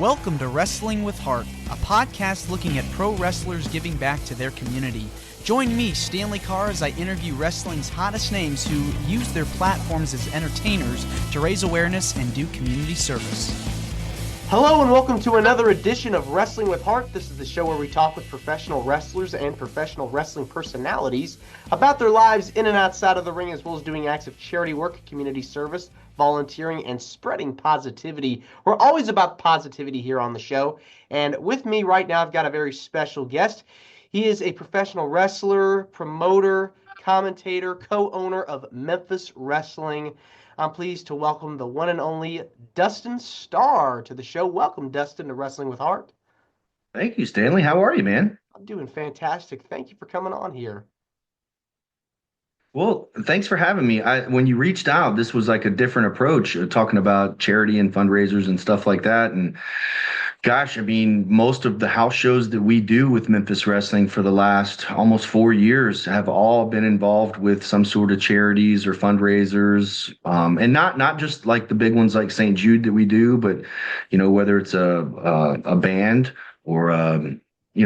Welcome to Wrestling with Heart, a podcast looking at pro wrestlers giving back to their community. Join me, Stanley Carr, as I interview wrestling's hottest names who use their platforms as entertainers to raise awareness and do community service. Hello and welcome to another edition of Wrestling with Heart. This is the show where we talk with professional wrestlers and professional wrestling personalities about their lives in and outside of the ring, as well as doing acts of charity work, community service, volunteering, and spreading positivity. We're always about positivity here on the show. And with me right now, I've got a very special guest. He is a professional wrestler, promoter, commentator, co-owner of Memphis Wrestling. I'm pleased to welcome the one and only Dustin Starr to the show. Welcome, Dustin, to Wrestling with Heart. Thank you, Stanley. How are you, man? I'm doing fantastic. Thank you for coming on here. Well, thanks for having me. When you reached out, this was like a different approach, talking about charity and fundraisers and stuff like that. And gosh, I mean, most of the house shows that we do with Memphis Wrestling for the last almost 4 years have all been involved with some sort of charities or fundraisers, and not just like the big ones like St. Jude that we do, but whether it's a band or a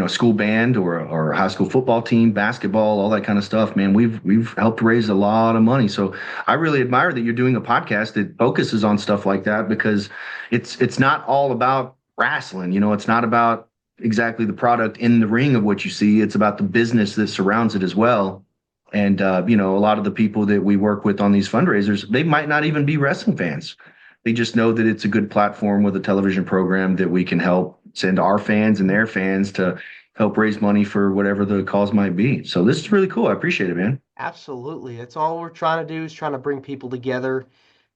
school band or a high school football team, basketball, all that kind of stuff, man, we've helped raise a lot of money. So I really admire that you're doing a podcast that focuses on stuff like that, because it's not all about wrestling. It's not about exactly the product in the ring of what you see. It's about the business that surrounds it as well. And, a lot of the people that we work with on these fundraisers, they might not even be wrestling fans. They just know that it's a good platform with a television program that we can help send our fans and their fans to help raise money for whatever the cause might be. So this is really cool. I appreciate it, man. Absolutely. That's all we're trying to do, is trying to bring people together.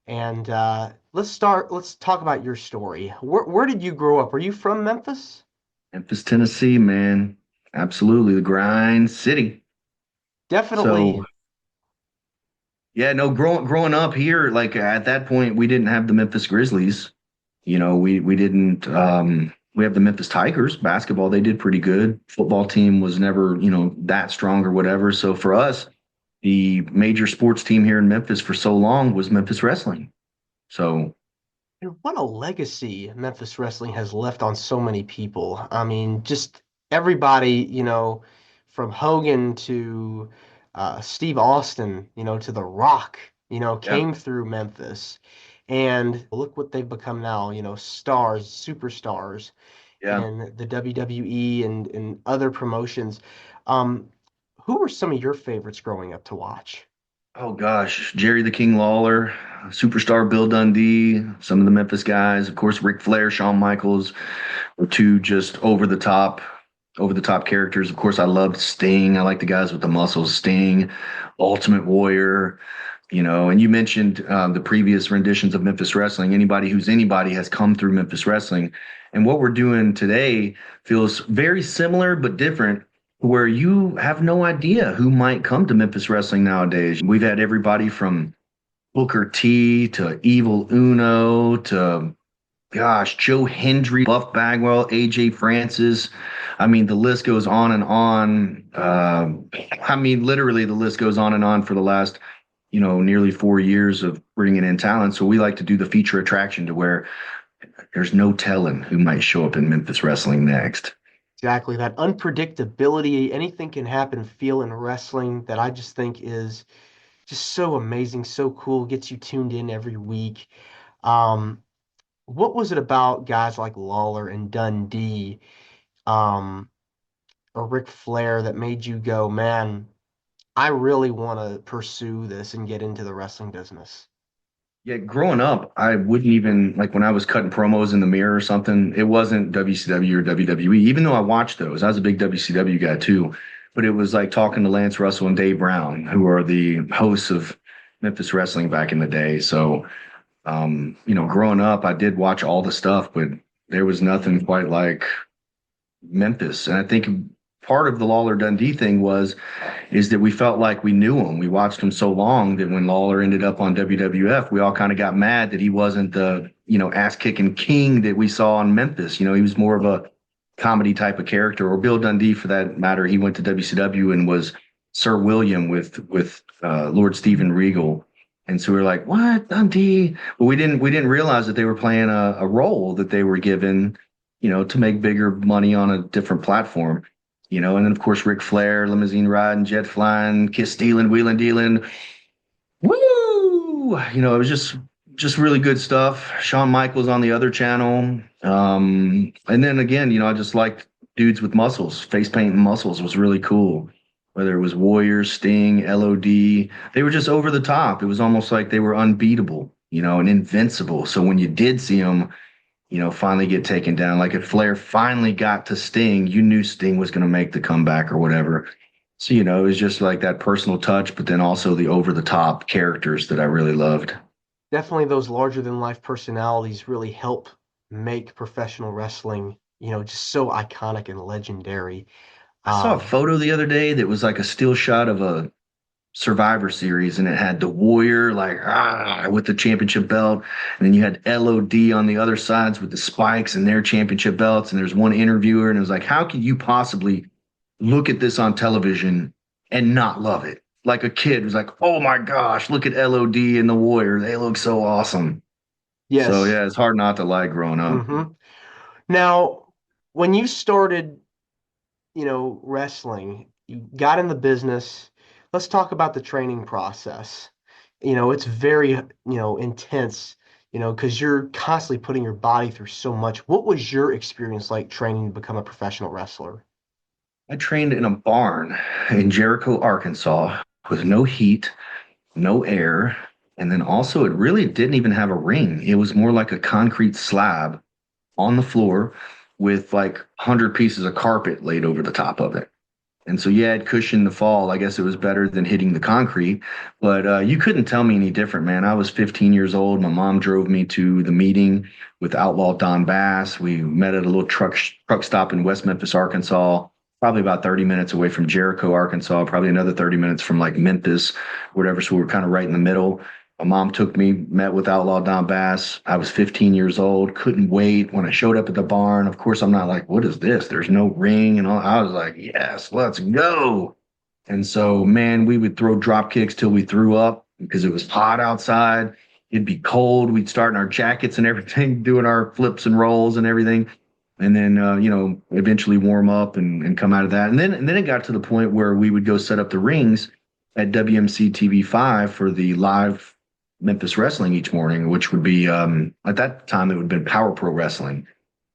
And let's talk about your story. Where did you grow up? Are you from Memphis? Memphis, Tennessee, man. Absolutely. The grind city. Definitely. So, yeah, no, growing up here, like at that point, we didn't have the Memphis Grizzlies. We didn't, we have the Memphis Tigers basketball. They did pretty good. Football team was never, that strong or whatever. So for us, the major sports team here in Memphis for so long was Memphis Wrestling. So. And what a legacy Memphis Wrestling has left on so many people. I mean, just everybody, from Hogan to Steve Austin, to The Rock, came through Memphis. And look what they've become now, stars, superstars in the WWE and other promotions. Who were some of your favorites growing up to watch? Oh, gosh. Jerry the King Lawler, superstar Bill Dundee, some of the Memphis guys. Of course, Ric Flair, Shawn Michaels were two just over-the-top characters. Of course, I loved Sting. I like the guys with the muscles. Sting, Ultimate Warrior, and you mentioned the previous renditions of Memphis Wrestling. Anybody who's anybody has come through Memphis Wrestling. And what we're doing today feels very similar but different, where you have no idea who might come to Memphis Wrestling nowadays. We've had everybody from Booker T to Evil Uno to, Joe Hendry, Buff Bagwell, AJ Francis. I mean, the list goes on and on. Literally the list goes on and on for the last, nearly 4 years of bringing in talent. So we like to do the feature attraction, to where there's no telling who might show up in Memphis Wrestling next. Exactly. That unpredictability, anything can happen feel in wrestling, that I just think is just so amazing, so cool, gets you tuned in every week. What was it about guys like Lawler and Dundee, or Ric Flair, that made you go, man, I really want to pursue this and get into the wrestling business? Yeah, growing up, I wouldn't even, like when I was cutting promos in the mirror or something, it wasn't WCW or WWE, even though I watched those. I was a big WCW guy too, but it was like talking to Lance Russell and Dave Brown, who are the hosts of Memphis Wrestling back in the day. So, growing up, I did watch all the stuff, but there was nothing quite like Memphis. And I think part of the Lawler Dundee thing is that we felt like we knew him. We watched him so long that when Lawler ended up on WWF, we all kind of got mad that he wasn't the, ass-kicking king that we saw on Memphis. He was more of a comedy type of character. Or Bill Dundee, for that matter, he went to WCW and was Sir William with Lord Steven Regal. And so we were like, what, Dundee? Well, we didn't realize that they were playing a role that they were given to make bigger money on a different platform, and then of course Ric Flair, limousine riding, jet flying, kiss stealing, wheeling dealing. Woo! It was just really good stuff. Shawn Michaels on the other channel. And then again, I just liked dudes with muscles. Face paint and muscles was really cool. Whether it was Warrior, Sting, LOD, they were just over the top. It was almost like they were unbeatable, and invincible. So when you did see them, finally get taken down, like if Flair finally got to Sting, you knew Sting was going to make the comeback or whatever. So, it was just like that personal touch, but then also the over the top characters that I really loved. Definitely those larger than life personalities really help make professional wrestling, just so iconic and legendary. I saw a photo the other day that was like a still shot of a Survivor Series, and it had the Warrior with the championship belt, and then you had LOD on the other sides with the spikes and their championship belts, and there's one interviewer, and it was like, how could you possibly look at this on television and not love it? Like a kid was like, oh my gosh, look at LOD and the Warrior. They look so awesome. Yes. So yeah, it's hard not to like growing up. Mm-hmm. Now, when you started, wrestling, you got in the business. Let's talk about the training process. It's very, intense, because you're constantly putting your body through so much. What was your experience like training to become a professional wrestler? I trained in a barn in Jericho, Arkansas, with no heat, no air, and then also it really didn't even have a ring. It was more like a concrete slab on the floor with like 100 pieces of carpet laid over the top of it. And so, yeah, it cushioned the fall. I guess it was better than hitting the concrete, but you couldn't tell me any different, man. I was 15 years old. My mom drove me to the meeting with Outlaw Don Bass. We met at a little truck stop in West Memphis, Arkansas, probably about 30 minutes away from Jericho, Arkansas, probably another 30 minutes from like Memphis, whatever. So we were kind of right in the middle. My mom took me, met with Outlaw Don Bass. I was 15 years old, couldn't wait. When I showed up at the barn, of course, I'm not like, what is this? There's no ring and all. I was like, yes, let's go. And so, man, we would throw drop kicks till we threw up because it was hot outside. It'd be cold. We'd start in our jackets and everything, doing our flips and rolls and everything. And then, eventually warm up and come out of that. And then it got to the point where we would go set up the rings at WMC TV5 for the live Memphis Wrestling each morning, which would be, at that time, it would have been Power Pro Wrestling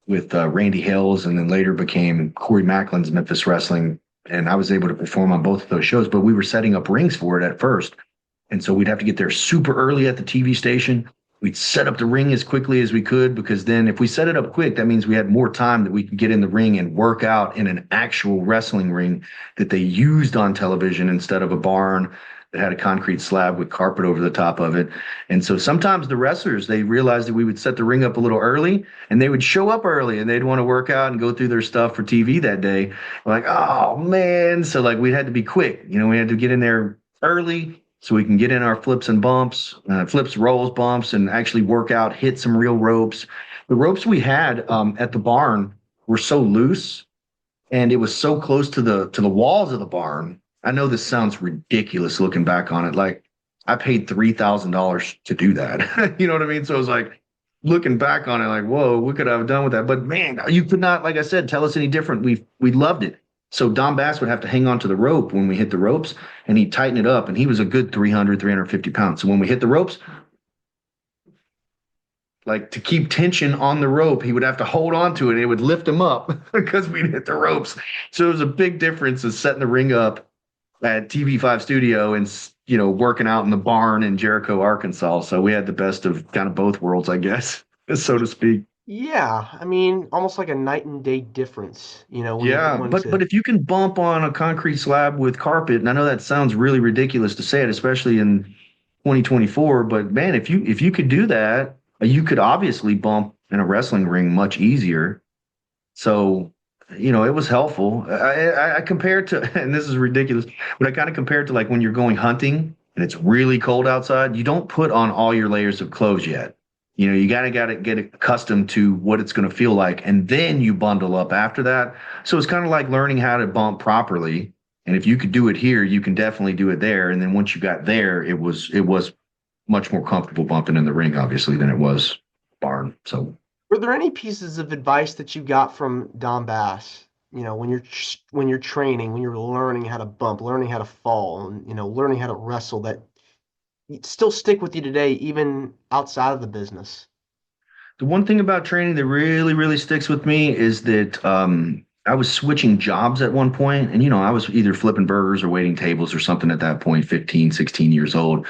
with Randy Hills, and then later became Corey Macklin's Memphis Wrestling. And I was able to perform on both of those shows, but we were setting up rings for it at first. And so we'd have to get there super early at the TV station. We'd set up the ring as quickly as we could, because then if we set it up quick, that means we had more time that we could get in the ring and work out in an actual wrestling ring that they used on television instead of a barn that had a concrete slab with carpet over the top of it. And so sometimes the wrestlers, they realized that we would set the ring up a little early, and they would show up early and they'd want to work out and go through their stuff for TV that day. We're like, oh man. So like we had to be quick, we had to get in there early so we can get in our flips and bumps, flips, rolls, bumps, and actually work out, hit some real ropes. The ropes we had at the barn were so loose, and it was so close to the walls of the barn. I know this sounds ridiculous looking back on it. Like, I paid $3,000 to do that. You know what I mean? So it was like, looking back on it, like, whoa, what could I have done with that? But man, you could not, like I said, tell us any different. We loved it. So Don Bass would have to hang on to the rope when we hit the ropes, and he'd tighten it up. And he was a good 350 pounds. So when we hit the ropes, like, to keep tension on the rope, he would have to hold on to it, and it would lift him up because we'd hit the ropes. So it was a big difference of setting the ring up at TV5 studio and, working out in the barn in Jericho, Arkansas. So we had the best of kind of both worlds, I guess, so to speak. Yeah, I mean, almost like a night and day difference, Yeah, but if you can bump on a concrete slab with carpet, and I know that sounds really ridiculous to say it, especially in 2024, but man, if you could do that, you could obviously bump in a wrestling ring much easier. So, it was helpful. I compared to, and this is ridiculous, but I kind of compared to like when you're going hunting and it's really cold outside, you don't put on all your layers of clothes yet. You gotta get accustomed to what it's going to feel like, and then you bundle up after that. So it's kind of like learning how to bump properly. And if you could do it here, you can definitely do it there. And then once you got there, it was much more comfortable bumping in the ring, obviously, than it was barn. So Were there any pieces of advice that you got from Don Bass? When you're training, when you're learning how to bump, learning how to fall, and learning how to wrestle that still stick with you today, even outside of the business? The one thing about training that really, really sticks with me is that I was switching jobs at one point, and I was either flipping burgers or waiting tables or something at that point, 15, 16 years old.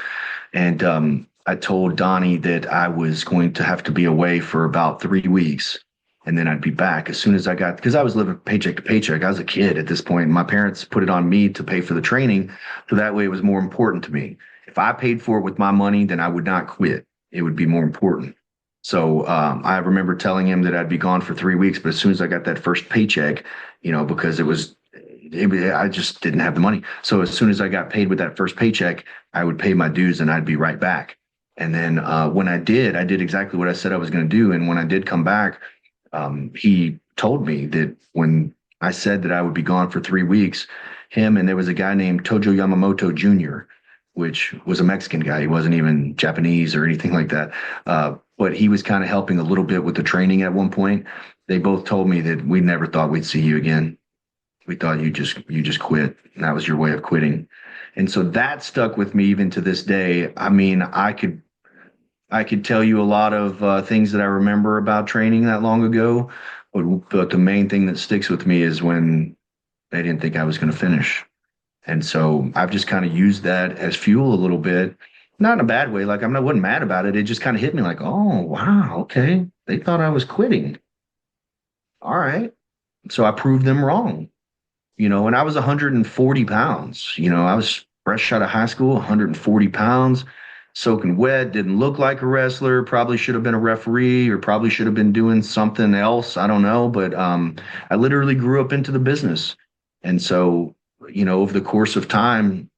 And I told Donnie that I was going to have to be away for about 3 weeks, and then I'd be back as soon as I got, because I was living paycheck to paycheck. I was a kid at this point, and my parents put it on me to pay for the training, so that way it was more important to me. If I paid for it with my money, then I would not quit. It would be more important. So I remember telling him that I'd be gone for 3 weeks, but as soon as I got that first paycheck, because I just didn't have the money. So as soon as I got paid with that first paycheck, I would pay my dues and I'd be right back. And then when I did exactly what I said I was going to do. And when I did come back, he told me that when I said that I would be gone for 3 weeks, and there was a guy named Tojo Yamamoto Jr., which was a Mexican guy. He wasn't even Japanese or anything like that. But he was kind of helping a little bit with the training at one point. They both told me that we never thought we'd see you again. We thought you just quit, and that was your way of quitting. And so that stuck with me even to this day. I mean, I could tell you a lot of things that I remember about training that long ago, but the main thing that sticks with me is when they didn't think I was going to finish. And so I've just kind of used that as fuel a little bit, not in a bad way. Like I wasn't mad about it. It just kind of hit me like, oh, wow, okay. They thought I was quitting. All right. So I proved them wrong. And I was 140 pounds. I was fresh out of high school, 140 pounds, soaking wet, didn't look like a wrestler, probably should have been a referee or probably should have been doing something else. I don't know. But I literally grew up into the business. And so, over the course of time,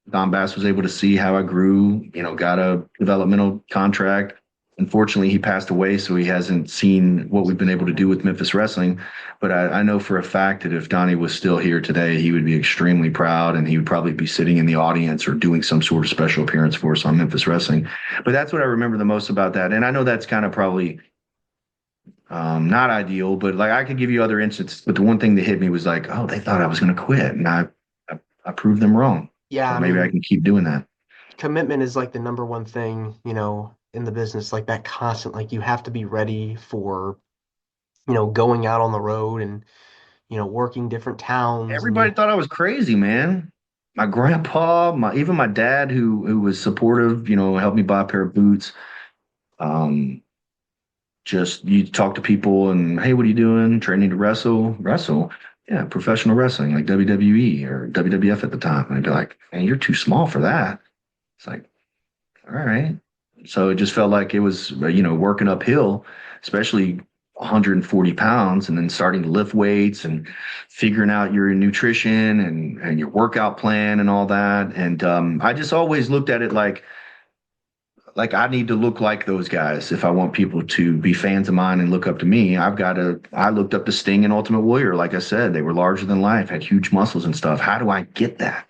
Don Bass was able to see how I grew, got a developmental contract. Unfortunately, he passed away, so he hasn't seen what we've been able to do with Memphis Wrestling. But I know for a fact that if Donnie was still here today, he would be extremely proud, and he would probably be sitting in the audience or doing some sort of special appearance for us on Memphis Wrestling. But that's what I remember the most about that. And I know that's kind of probably not ideal, but like I could give you other instances. But the one thing that hit me was like, oh, they thought I was going to quit, and I proved them wrong. Yeah, so maybe I can keep doing that. Commitment is like the number one thing, in the business, like that constant, like you have to be ready for, going out on the road and, working different towns. Everybody thought I was crazy, man. My grandpa, even my dad, who was supportive, helped me buy a pair of boots. Just you talk to people and, hey, what are you doing? Training to wrestle? Wrestle? Yeah, professional wrestling, like WWE or WWF at the time. And I'd be like, man, you're too small for that. It's like, all right. So it just felt like it was, working uphill, especially 140 pounds, and then starting to lift weights and figuring out your nutrition and your workout plan and all that. And I just always looked at it like I need to look like those guys if I want people to be fans of mine and look up to me. I looked up to Sting and Ultimate Warrior. Like I said, they were larger than life, had huge muscles and stuff. How do I get that?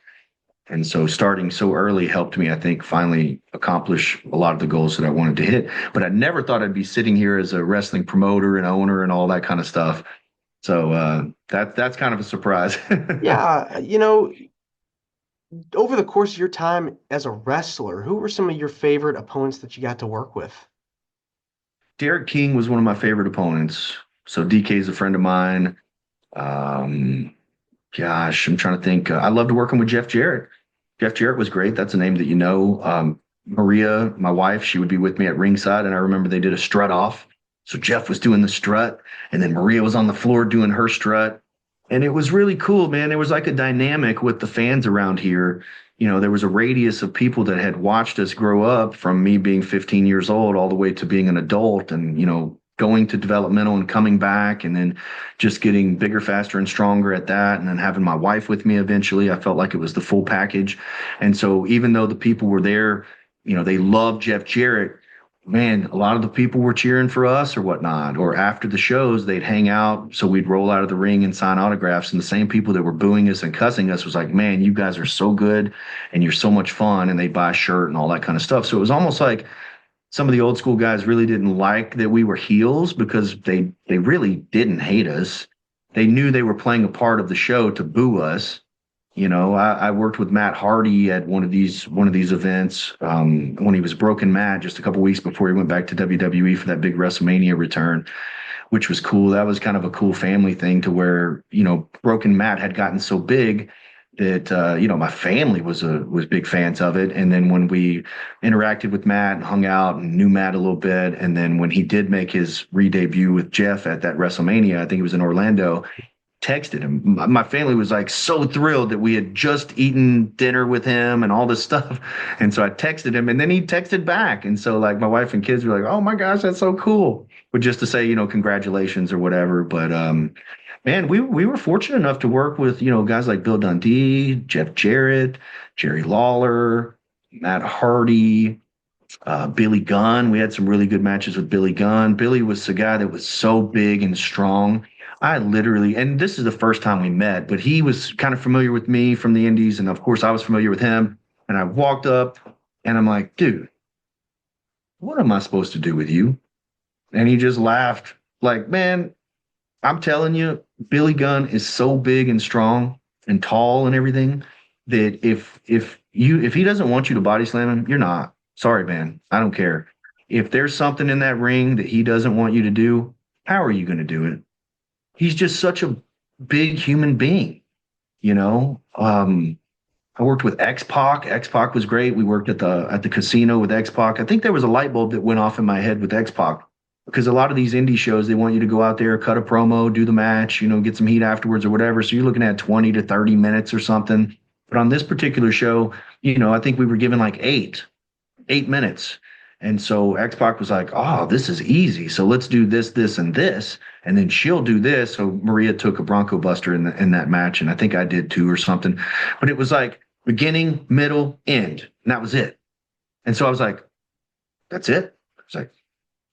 And so starting so early helped me, I think, finally accomplish a lot of the goals that I wanted to hit. But I never thought I'd be sitting here as a wrestling promoter and owner and all that kind of stuff. So that's kind of a surprise. Yeah, over the course of your time as a wrestler, who were some of your favorite opponents that you got to work with? Derek King was one of my favorite opponents. So DK is a friend of mine. Gosh, I'm trying to think. I loved working with Jeff Jarrett. Jeff Jarrett was great. That's a name that you know. Maria, my wife, she would be with me at ringside, and I remember they did a strut off. So Jeff was doing the strut, and then Maria was on the floor doing her strut. And it was really cool, man. There was like a dynamic with the fans around here. There was a radius of people that had watched us grow up from me being 15 years old all the way to being an adult and, going to developmental and coming back and then just getting bigger, faster, and stronger at that. And then having my wife with me eventually, I felt like it was the full package. And so even though the people were there, they loved Jeff Jarrett, man, a lot of the people were cheering for us or whatnot. Or after the shows, they'd hang out. So we'd roll out of the ring and sign autographs. And the same people that were booing us and cussing us was like, man, you guys are so good and you're so much fun. And they'd buy a shirt and all that kind of stuff. So it was almost like some of the old school guys really didn't like that we were heels because they really didn't hate us. They knew they were playing a part of the show to boo us. I worked with Matt Hardy at one of these events when he was Broken Matt just a couple weeks before he went back to WWE for that big WrestleMania return, which was cool. That was kind of a cool family thing to where, Broken Matt had gotten so big that, my family was big fans of it. And then when we interacted with Matt and hung out and knew Matt a little bit, and then when he did make his re-debut with Jeff at that WrestleMania, I think it was in Orlando, texted him. My family was like so thrilled that we had just eaten dinner with him and all this stuff. And so I texted him and then he texted back. And so like my wife and kids were like, oh my gosh, that's so cool. But just to say, congratulations or whatever. But man, we were fortunate enough to work with, guys like Bill Dundee, Jeff Jarrett, Jerry Lawler, Matt Hardy, Billy Gunn. We had some really good matches with Billy Gunn. Billy was the guy that was so big and strong. And this is the first time we met, but he was kind of familiar with me from the Indies. And of course I was familiar with him. And I walked up and I'm like, dude, what am I supposed to do with you? And he just laughed like, man, I'm telling you, Billy Gunn is so big and strong and tall and everything that if he doesn't want you to body slam him, you're not. Sorry, man. I don't care. If there's something in that ring that he doesn't want you to do, how are you going to do it? He's just such a big human being, I worked with X-Pac. X-Pac was great. We worked at the casino with X-Pac. I think there was a light bulb that went off in my head with X-Pac because a lot of these indie shows, they want you to go out there, cut a promo, do the match, get some heat afterwards or whatever. So you're looking at 20 to 30 minutes or something. But on this particular show, I think we were given like eight minutes. And so X-Pac was like, oh, this is easy. So let's do this, this, and this. And then she'll do this. So Maria took a Bronco Buster in that match. And I think I did too or something. But it was like beginning, middle, end. And that was it. And so I was like, that's it. I was like,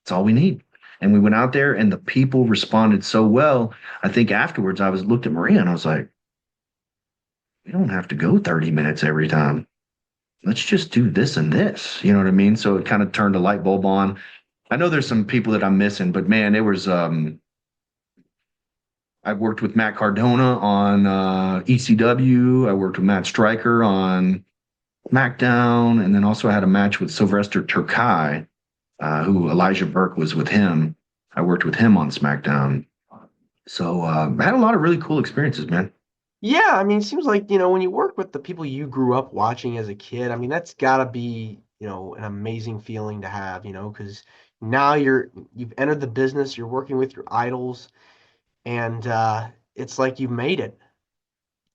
that's all we need. And we went out there and the people responded so well. I think afterwards I looked at Maria and I was like, we don't have to go 30 minutes every time. Let's just do this and this. You know what I mean? So it kind of turned a light bulb on. I know there's some people that I'm missing, but man, it was, I worked with Matt Cardona on ECW. I worked with Matt Stryker on SmackDown. And then also I had a match with Sylvester Terkay, who Elijah Burke was with him. I worked with him on SmackDown. So I had a lot of really cool experiences, man. Yeah, I mean, it seems like, when you work with the people you grew up watching as a kid, I mean, that's got to be, an amazing feeling to have, because now you've entered the business, you're working with your idols, and it's like you've made it.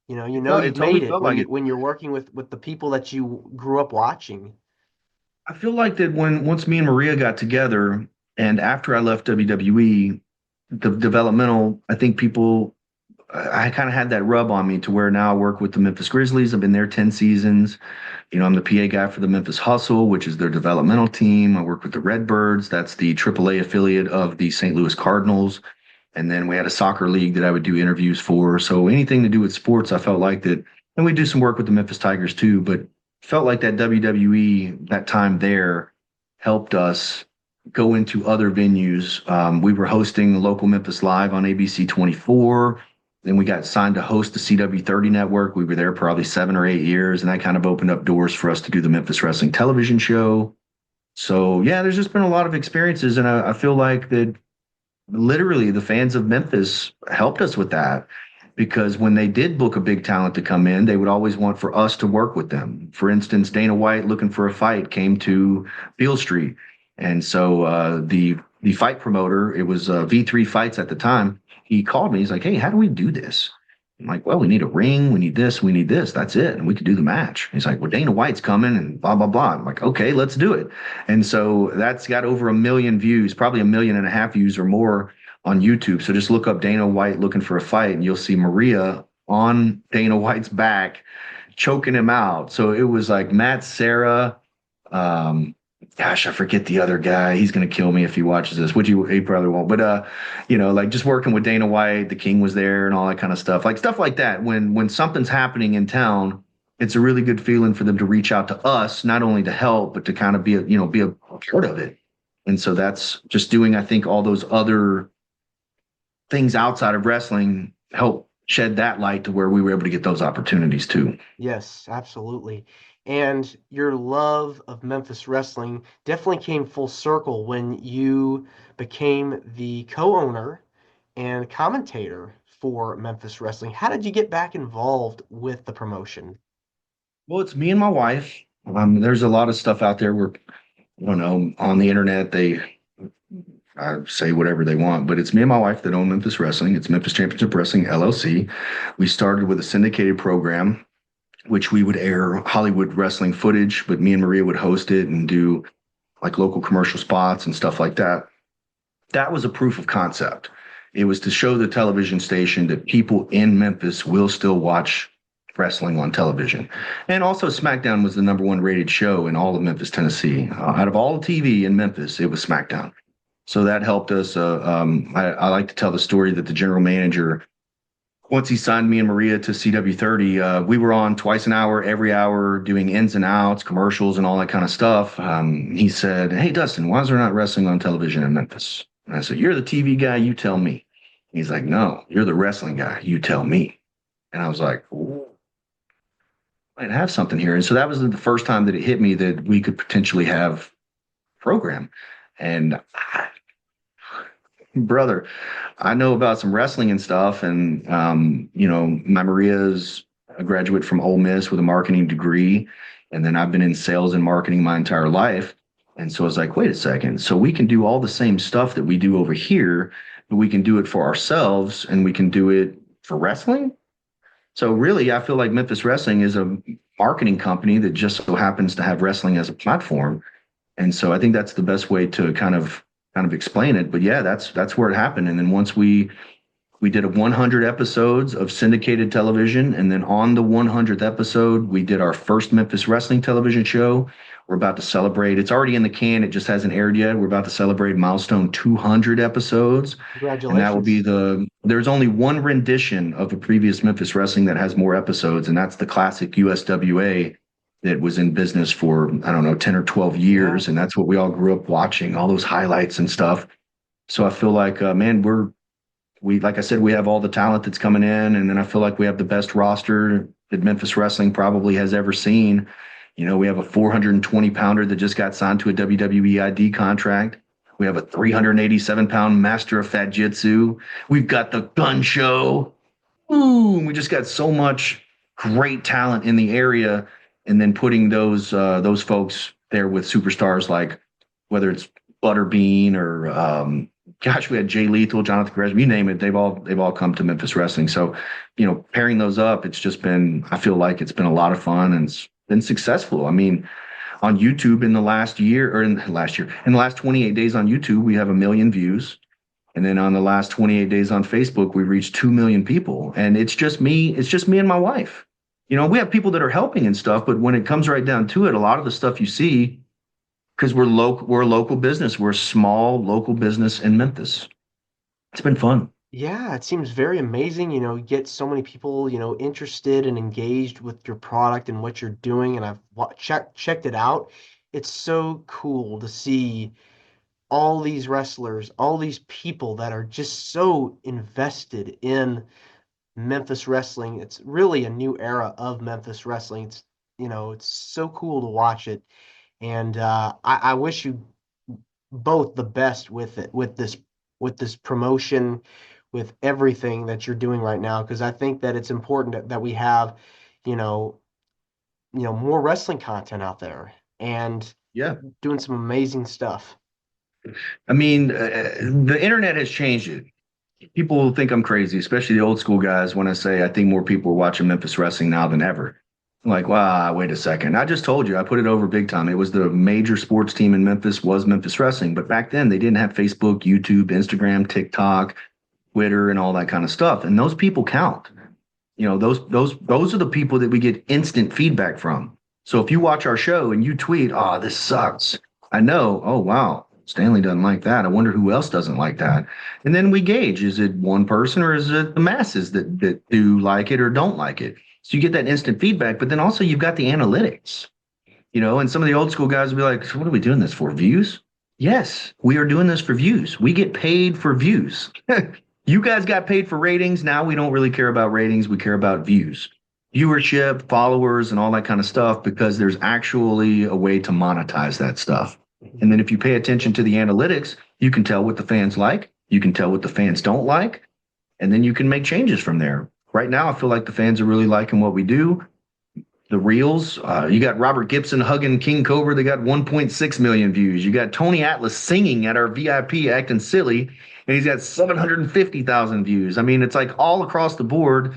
No, you've it totally made it felt when like you it. when you're working with the people that you grew up watching. I feel like that once me and Maria got together and after I left WWE, the developmental, I think I kind of had that rub on me to where now I work with the Memphis Grizzlies. I've been there 10 seasons. I'm the PA guy for the Memphis Hustle, which is their developmental team. I work with the Redbirds. That's the AAA affiliate of the St. Louis Cardinals. And then we had a soccer league that I would do interviews for. So anything to do with sports, I felt like that. And we do some work with the Memphis Tigers too, but felt like that WWE, that time there, helped us go into other venues. We were hosting local Memphis Live on ABC 24. Then we got signed to host the CW30 network. We were there probably 7 or 8 years, and that kind of opened up doors for us to do the Memphis Wrestling television show. So, yeah, there's just been a lot of experiences, and I feel like that literally the fans of Memphis helped us with that because when they did book a big talent to come in, they would always want for us to work with them. For instance, Dana White, looking for a fight, came to Beale Street. And so the fight promoter, it was V3 Fights at the time, he called me. He's like, hey, how do we do this? I'm like, well, we need a ring. We need this. We need this. That's it. And we could do the match. He's like, well, Dana White's coming and blah, blah, blah. I'm like, okay, let's do it. And so that's got over 1 million views, probably 1.5 million views or more on YouTube. So just look up Dana White looking for a fight and you'll see Maria on Dana White's back choking him out. So it was like Matt Serra, gosh, I forget the other guy. He's going to kill me if he watches this, which he probably won't. But, like just working with Dana White, the King was there and all that kind of stuff. Like stuff like that. When something's happening in town, it's a really good feeling for them to reach out to us, not only to help, but to kind of be a part of it. And so that's just doing, I think, all those other things outside of wrestling help shed that light to where we were able to get those opportunities too. Yes, absolutely. And your love of Memphis wrestling definitely came full circle when you became the co-owner and commentator for Memphis Wrestling. How did you get back involved with the promotion? Well, it's me and my wife. There's a lot of stuff out there where, I don't know, on the internet, say whatever they want, but it's me and my wife that own Memphis Wrestling. It's Memphis Championship Wrestling, LLC. We started with a syndicated program, which we would air Hollywood wrestling footage, but me and Maria would host it and do like local commercial spots and stuff like that. That was a proof of concept. It was to show the television station that people in Memphis will still watch wrestling on television. And also SmackDown was the #1 rated show in all of Memphis, Tennessee. Out of all the TV in Memphis, it was SmackDown. So that helped us. I like to tell the story that the general manager, once he signed me and Maria to CW30, we were on twice an hour, every hour, doing ins and outs, commercials, and all that kind of stuff. He said, "Hey, Dustin, why is there not wrestling on television in Memphis?" And I said, "You're the TV guy, you tell me." He's like, "No, you're the wrestling guy, you tell me." And I was like, "Ooh, I might have something here." And so that was the first time that it hit me that we could potentially have a program. And brother, I know about some wrestling and stuff. And, my Maria's a graduate from Ole Miss with a marketing degree. And then I've been in sales and marketing my entire life. And so I was like, wait a second. So we can do all the same stuff that we do over here, but we can do it for ourselves and we can do it for wrestling. So really, I feel like Memphis Wrestling is a marketing company that just so happens to have wrestling as a platform. And so I think that's the best way to kind of explain it. But yeah, that's where it happened. And then once we did 100 episodes of syndicated television, and then on the 100th episode, we did our first Memphis Wrestling television show. We're about to celebrate. It's already in the can. It just hasn't aired yet. We're about to celebrate milestone 200 episodes. Congratulations. And that will be there's only one rendition of the previous Memphis Wrestling that has more episodes, and that's the classic USWA that was in business for, I don't know, 10 or 12 years. And that's what we all grew up watching, all those highlights and stuff. So I feel like, man, like I said, we have all the talent that's coming in. And then I feel like we have the best roster that Memphis Wrestling probably has ever seen. We have a 420 pounder that just got signed to a WWE ID contract. We have a 387 pound master of Fat Jitsu. We've got the gun show. Ooh, we just got so much great talent in the area. And then putting those folks there with superstars like whether it's Butterbean or we had Jay Lethal, Jonathan Gresham, you name it. They've all come to Memphis Wrestling. So, pairing those up, it's just been, I feel like it's been a lot of fun and it's been successful. I mean, on YouTube in the last 28 days on YouTube, we have 1 million views. And then on the last 28 days on Facebook, we reached 2 million people. And it's just me and my wife. We have people that are helping and stuff, but when it comes right down to it, a lot of the stuff you see, because we're a local business, we're a small local business in Memphis. It's been fun. Yeah, it seems very amazing. You get so many people, interested and engaged with your product and what you're doing. And I've checked it out. It's so cool to see all these wrestlers, all these people that are just so invested in Memphis Wrestling. It's really a new era of Memphis Wrestling. It's so cool to watch it. And I wish you both the best with it, with this promotion, with everything that you're doing right now, because I think that it's important that we have, more wrestling content out there and doing some amazing stuff. I mean, the internet has changed it. People think I'm crazy, especially the old school guys, when I say I think more people are watching Memphis Wrestling now than ever. I'm like, wow, wait a second. I just told you, I put it over big time. It was the major sports team in Memphis was Memphis Wrestling. But back then they didn't have Facebook, YouTube, Instagram, TikTok, Twitter, and all that kind of stuff. And those people count. Those are the people that we get instant feedback from. So if you watch our show and you tweet, "Oh, this sucks," I know, oh, wow, Stanley doesn't like that. I wonder who else doesn't like that. And then we gauge, is it one person or is it the masses that do like it or don't like it? So you get that instant feedback, but then also you've got the analytics. And some of the old school guys would be like, so what are we doing this for? Views? Yes, we are doing this for views. We get paid for views. You guys got paid for ratings. Now we don't really care about ratings. We care about views, viewership, followers, and all that kind of stuff, because there's actually a way to monetize that stuff. And then if you pay attention to the analytics, you can tell what the fans like. You can tell what the fans don't like. And then you can make changes from there. Right now, I feel like the fans are really liking what we do. The reels, you got Robert Gibson hugging King Cobra. They got 1.6 million views. You got Tony Atlas singing at our VIP acting silly, and he's got 750,000 views. I mean, it's like all across the board.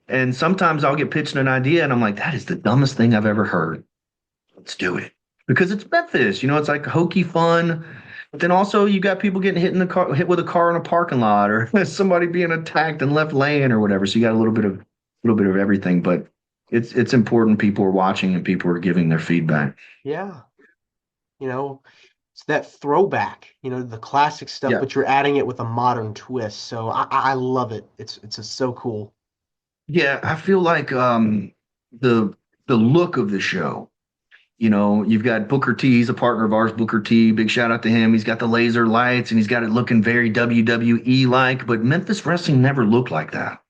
And sometimes I'll get pitched an idea, and I'm like, that is the dumbest thing I've ever heard. Let's do it. Because it's Memphis. It's like hokey fun. But then also you got people getting hit with a car in a parking lot, or somebody being attacked and left laying or whatever. So you got a little bit of everything. But it's important people are watching and people are giving their feedback. Yeah. It's that throwback, the classic stuff, Yeah. but you're adding it with a modern twist. So I love it. It's so cool. Yeah, I feel like the look of the show. You've got Booker T. He's a partner of ours, Booker T. Big shout out to him. He's got the laser lights and he's got it looking very WWE-like, but Memphis Wrestling never looked like that.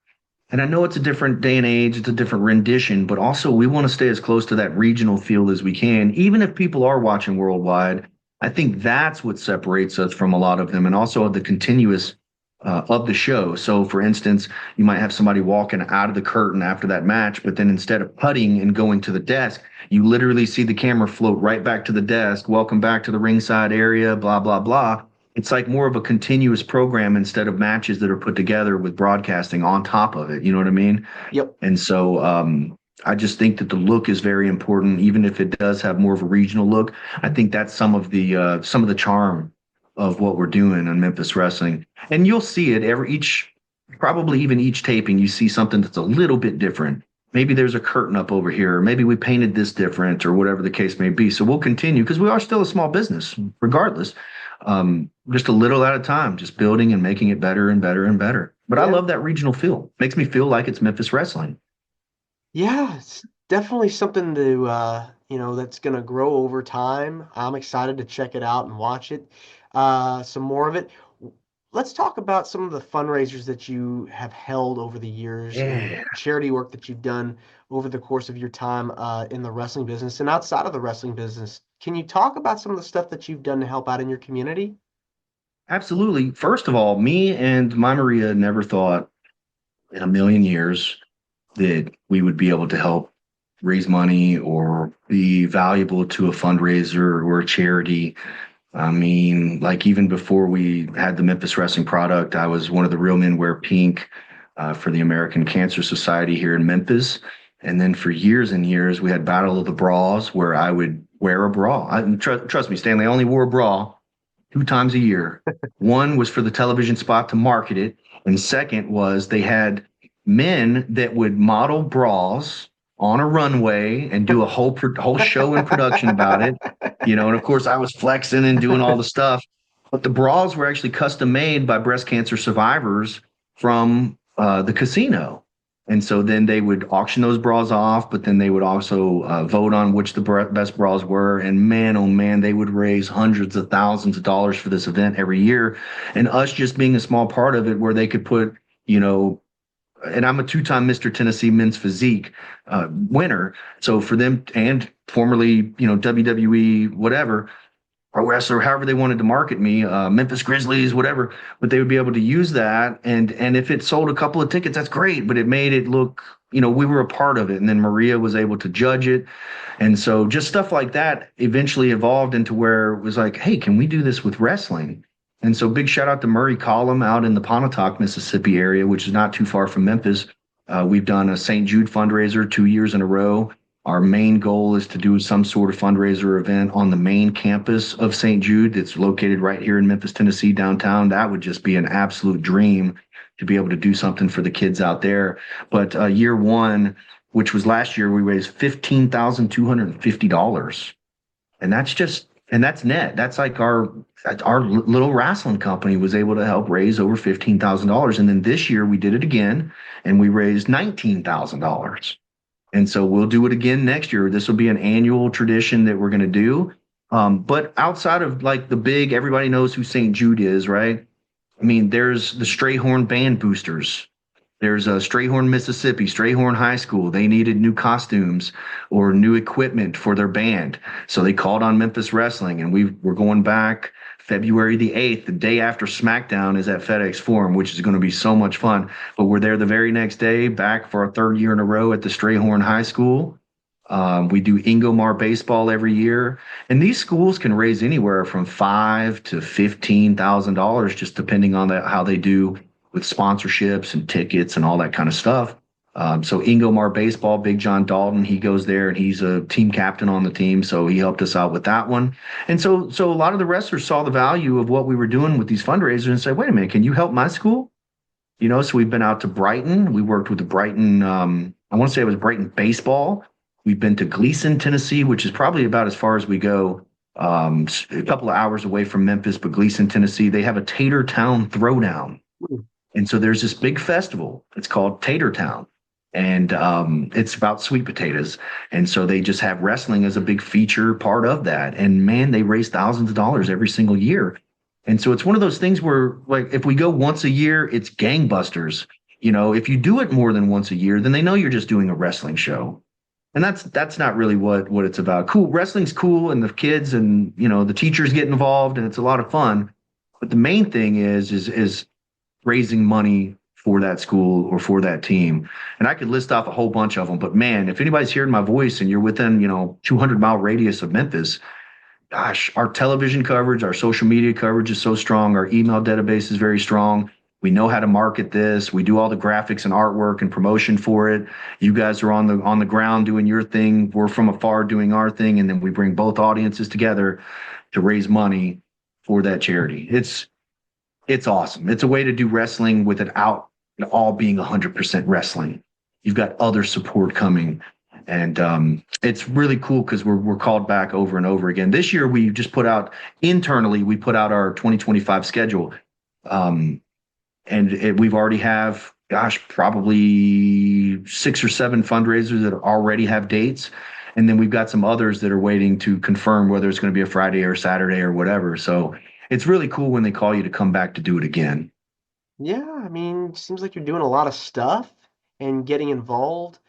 And I know it's a different day and age, it's a different rendition, but also we want to stay as close to that regional feel as we can. Even if people are watching worldwide, I think that's what separates us from a lot of them, and also the continuous of the show. So, for instance, you might have somebody walking out of the curtain after that match, but then instead of putting and going to the desk, you literally see the camera float right back to the desk. Welcome back to the ringside area, blah, blah, blah. It's like more of a continuous program instead of matches that are put together with broadcasting on top of it. You know what I mean? Yep. And so I just think that the look is very important, even if it does have more of a regional look. I think that's some of the charm of what we're doing on Memphis Wrestling. And you'll see it probably even each taping, you see something that's a little bit different. Maybe there's a curtain up over here, or maybe we painted this different, or whatever the case may be. So we'll continue, because we are still a small business, regardless. Just a little at a time, just building and making it better and better and better. But I love that regional feel. Makes me feel like it's Memphis Wrestling. Yeah, it's definitely something to that's going to grow over time. I'm excited to check it out and watch it. Some more of it. Let's talk about some of the fundraisers that you have held over the years, and charity work that you've done over the course of your time in the wrestling business and outside of the wrestling business. Can you talk about some of the stuff that you've done to help out in your community? Absolutely. First of all, me and my Maria never thought in a million years that we would be able to help raise money or be valuable to a fundraiser or a charity. I mean, like, even before we had the Memphis Wrestling product, I was one of the Real Men Wear Pink for the American Cancer Society here in Memphis. And then for years and years, we had Battle of the Bras, where I would wear a bra. Trust me, Stanley, I only wore a bra 2 times a year. One was for the television spot to market it. And second was they had men that would model bras on a runway and do a whole show and production about it. And of course I was flexing and doing all the stuff. But the bras were actually custom made by breast cancer survivors from the casino. And so then they would auction those bras off, but then they would also vote on which the best bras were. And man, oh man, they would raise hundreds of thousands of dollars for this event every year. And us just being a small part of it, where they could put, and I'm a 2-time Mr. Tennessee Men's Physique winner. So for them, and formerly, WWE, whatever, or wrestler, however they wanted to market me, Memphis Grizzlies, whatever, but they would be able to use that. And if it sold a couple of tickets, that's great, but it made it look, we were a part of it. And then Maria was able to judge it. And so just stuff like that eventually evolved into where it was like, hey, can we do this with wrestling? And so big shout out to Murray Collum out in the Pontotoc, Mississippi area, which is not too far from Memphis. We've done a St. Jude fundraiser 2 years in a row. Our main goal is to do some sort of fundraiser event on the main campus of St. Jude that's located right here in Memphis, Tennessee, downtown. That would just be an absolute dream to be able to do something for the kids out there. But year one, which was last year, we raised $15,250. And that's net. That's like our little wrestling company was able to help raise over $15,000. And then this year we did it again and we raised $19,000. And so we'll do it again next year. This will be an annual tradition that we're going to do. But outside of like the big, everybody knows who St. Jude is, right? I mean, there's the Strayhorn Band Boosters. There's a Strayhorn, Mississippi, Strayhorn High School. They needed new costumes or new equipment for their band. So they called on Memphis Wrestling, and we're going back February the 8th, the day after SmackDown is at FedEx Forum, which is going to be so much fun. But we're there the very next day, back for our third year in a row at the Strayhorn High School. We do Ingomar baseball every year, and these schools can raise anywhere from $5,000 to $15,000, just depending on how they do with sponsorships and tickets and all that kind of stuff. So Ingomar baseball, Big John Dalton, he goes there and he's a team captain on the team, so he helped us out with that one. And so a lot of the wrestlers saw the value of what we were doing with these fundraisers and said, "Wait a minute, can you help my school?" So we've been out to Brighton. We worked with the Brighton, I want to say it was Brighton baseball. We've been to Gleason, Tennessee, which is probably about as far as we go, a couple of hours away from Memphis, but Gleason, Tennessee, they have a Tater Town Throwdown. And so there's this big festival. It's called Tater Town. And it's about sweet potatoes. And so they just have wrestling as a big feature part of that. And man, they raise thousands of dollars every single year. And so it's one of those things where, like, if we go once a year, it's gangbusters. If you do it more than once a year, then they know you're just doing a wrestling show. And that's not really what it's about. Cool. Wrestling's cool, and the kids and, the teachers get involved, and it's a lot of fun. But the main thing is raising money for that school or for that team. And I could list off a whole bunch of them, but man, if anybody's hearing my voice and you're within, 200-mile radius of Memphis, gosh, our television coverage, our social media coverage is so strong. Our email database is very strong. We know how to market this. We do all the graphics and artwork and promotion for it. You guys are on the ground doing your thing. We're from afar doing our thing. And then we bring both audiences together to raise money for that charity. It's awesome. It's a way to do wrestling without all being 100% wrestling. You've got other support coming. And it's really cool because we're called back over and over again. This year, we just put out internally, we put out our 2025 schedule. We've already have, probably 6 or 7 fundraisers that already have dates. And then we've got some others that are waiting to confirm whether it's going to be a Friday or Saturday or whatever. So it's really cool when they call you to come back to do it again. Yeah, I mean, seems like you're doing a lot of stuff and getting involved.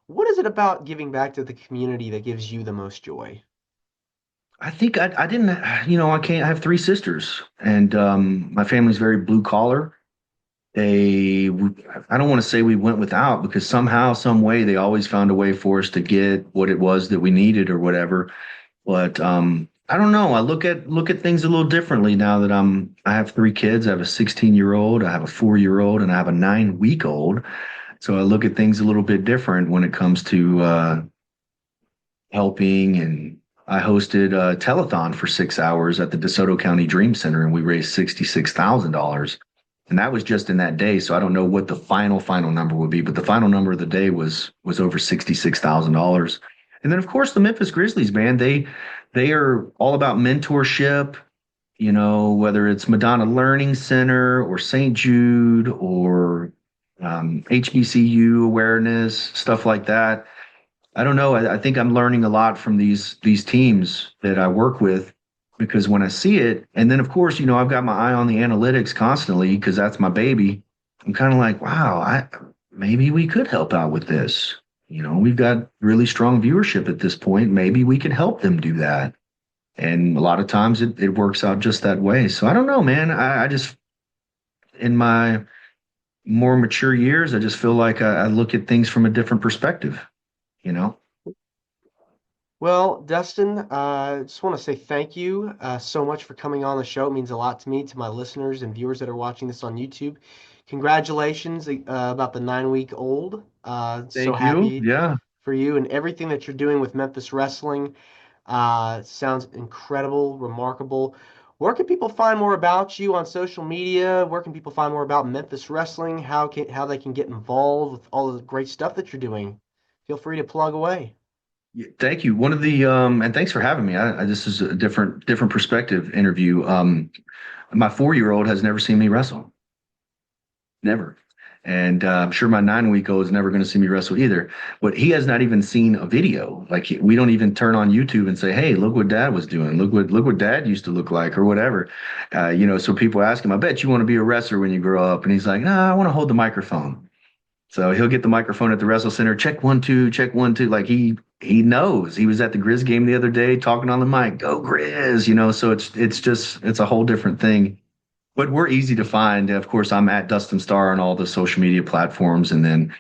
What is it about giving back to the community that gives you the most joy? I think I didn't, I have 3 sisters, and my family's very blue collar. I don't want to say we went without, because somehow, some way, they always found a way for us to get what it was that we needed or whatever. But I don't know. I look at things a little differently now that I have 3 kids. I have a 16-year-old, I have a 4-year-old, and I have a 9-week-old. So I look at things a little bit different when it comes to helping. And I hosted a telethon for 6 hours at the DeSoto County Dream Center, and we raised $66,000. And that was just in that day. So I don't know what the final number would be, but the final number of the day was over $66,000. And then, of course, the Memphis Grizzlies, man, they are all about mentorship, whether it's Madonna Learning Center or St. Jude or HBCU awareness, stuff like that. I don't know. I think I'm learning a lot from these teams that I work with, because when I see it, and then, of course, I've got my eye on the analytics constantly because that's my baby. I'm kind of like, wow, maybe we could help out with this. We've got really strong viewership at this point. Maybe we can help them do that. And a lot of times it works out just that way. So I don't know, man. I just, in my more mature years, I just feel like I look at things from a different perspective, Well, Dustin, I just want to say thank you so much for coming on the show. It means a lot to me, to my listeners and viewers that are watching this on YouTube. Congratulations about the 9-week-old. So happy for you and everything that you're doing with Memphis Wrestling. Sounds incredible, remarkable. Where can people find more about you on social media? Where can people find more about Memphis Wrestling? How they can get involved with all the great stuff that you're doing? Feel free to plug away. Yeah, thank you. One of the and thanks for having me. This is a different perspective interview. My 4-year-old has never seen me wrestle, never. And I'm sure my 9-week-old is never going to see me wrestle either. But he has not even seen a video. Like we don't even turn on YouTube and say, "Hey, look what Dad was doing. Look what Dad used to look like," or whatever. So people ask him, "I bet you want to be a wrestler when you grow up," and he's like, "Nah, I want to hold the microphone." So he'll get the microphone at the Wrestle Center, check 1 2, check 1 2. Like he knows. He was at the Grizz game the other day talking on the mic, "Go Grizz," So it's a whole different thing. But we're easy to find. Of course, I'm at Dustin Starr on all the social media platforms, and then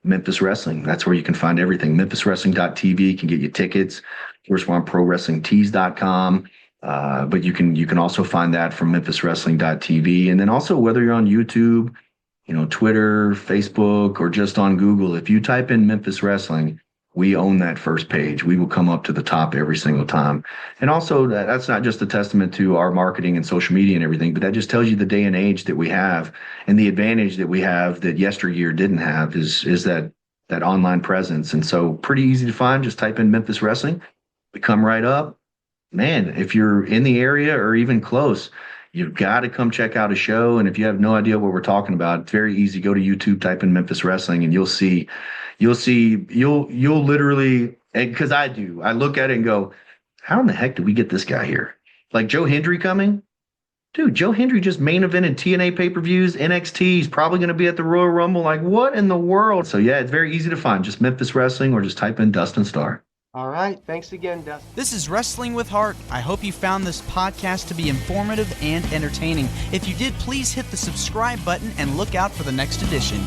Memphis Wrestling. That's where you can find everything. MemphisWrestling.tv can get you tickets. Of course, we're on ProWrestlingTees.com. But you can also find that from MemphisWrestling.tv. And then also whether you're on YouTube, Twitter, Facebook, or just on Google, if you type in Memphis Wrestling, we own that first page. We will come up to the top every single time. And also that's not just a testament to our marketing and social media and everything, but that just tells you the day and age that we have, and the advantage that we have that yesteryear didn't have is that online presence. And so pretty easy to find. Just type in Memphis Wrestling. We come right up. Man, if you're in the area or even close, you've got to come check out a show. And if you have no idea what we're talking about, it's very easy. Go to YouTube, type in Memphis Wrestling, and you'll literally, because I look at it and go, how in the heck did we get this guy here? Like Joe Hendry coming? Dude, Joe Hendry just main evented TNA pay-per-views, NXT. He's probably going to be at the Royal Rumble. Like, what in the world? So yeah, it's very easy to find. Just Memphis Wrestling, or just type in Dustin Starr. All right. Thanks again, Dustin. This is Wrestling with Heart. I hope you found this podcast to be informative and entertaining. If you did, please hit the subscribe button and look out for the next edition.